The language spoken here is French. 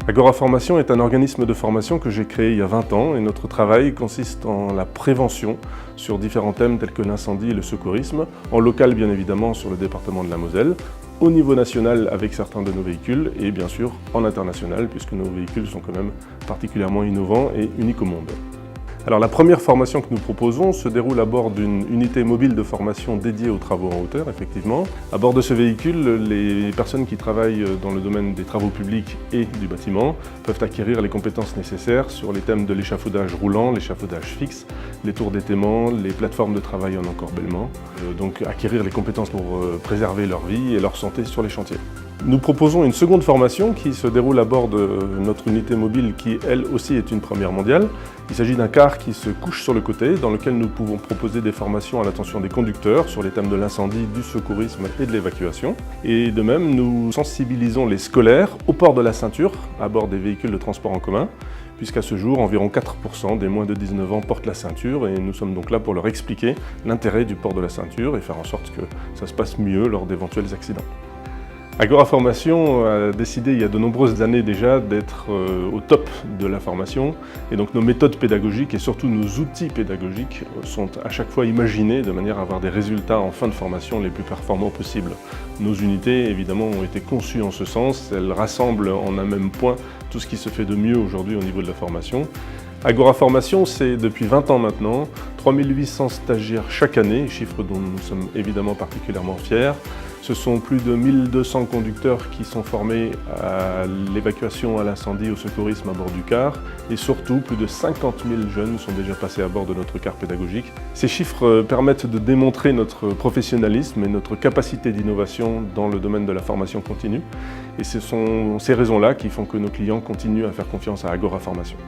Agora Formation est un organisme de formation que j'ai créé il y a 20 ans et notre travail consiste en la prévention sur différents thèmes tels que l'incendie et le secourisme, en local bien évidemment sur le département de la Moselle, au niveau national avec certains de nos véhicules et bien sûr en international puisque nos véhicules sont quand même particulièrement innovants et uniques au monde. Alors la première formation que nous proposons se déroule à bord d'une unité mobile de formation dédiée aux travaux en hauteur, effectivement. À bord de ce véhicule, les personnes qui travaillent dans le domaine des travaux publics et du bâtiment peuvent acquérir les compétences nécessaires sur les thèmes de l'échafaudage roulant, l'échafaudage fixe, les tours d'étaiement, les plateformes de travail en encorbellement. Donc acquérir les compétences pour préserver leur vie et leur santé sur les chantiers. Nous proposons une seconde formation qui se déroule à bord de notre unité mobile qui, elle aussi, est une première mondiale. Il s'agit d'un car qui se couche sur le côté, dans lequel nous pouvons proposer des formations à l'attention des conducteurs sur les thèmes de l'incendie, du secourisme et de l'évacuation. Et de même, nous sensibilisons les scolaires au port de la ceinture à bord des véhicules de transport en commun, puisqu'à ce jour, environ 4% des moins de 19 ans portent la ceinture et nous sommes donc là pour leur expliquer l'intérêt du port de la ceinture et faire en sorte que ça se passe mieux lors d'éventuels accidents. Agora Formation a décidé il y a de nombreuses années déjà d'être au top de la formation et donc nos méthodes pédagogiques et surtout nos outils pédagogiques sont à chaque fois imaginés de manière à avoir des résultats en fin de formation les plus performants possibles. Nos unités évidemment ont été conçues en ce sens, elles rassemblent en un même point tout ce qui se fait de mieux aujourd'hui au niveau de la formation. Agora Formation, c'est depuis 20 ans maintenant, 3800 stagiaires chaque année, chiffre dont nous sommes évidemment particulièrement fiers. Ce sont plus de 1200 conducteurs qui sont formés à l'évacuation, à l'incendie, au secourisme à bord du car. Et surtout, plus de 50 000 jeunes sont déjà passés à bord de notre car pédagogique. Ces chiffres permettent de démontrer notre professionnalisme et notre capacité d'innovation dans le domaine de la formation continue. Et ce sont ces raisons-là qui font que nos clients continuent à faire confiance à Agora Formation.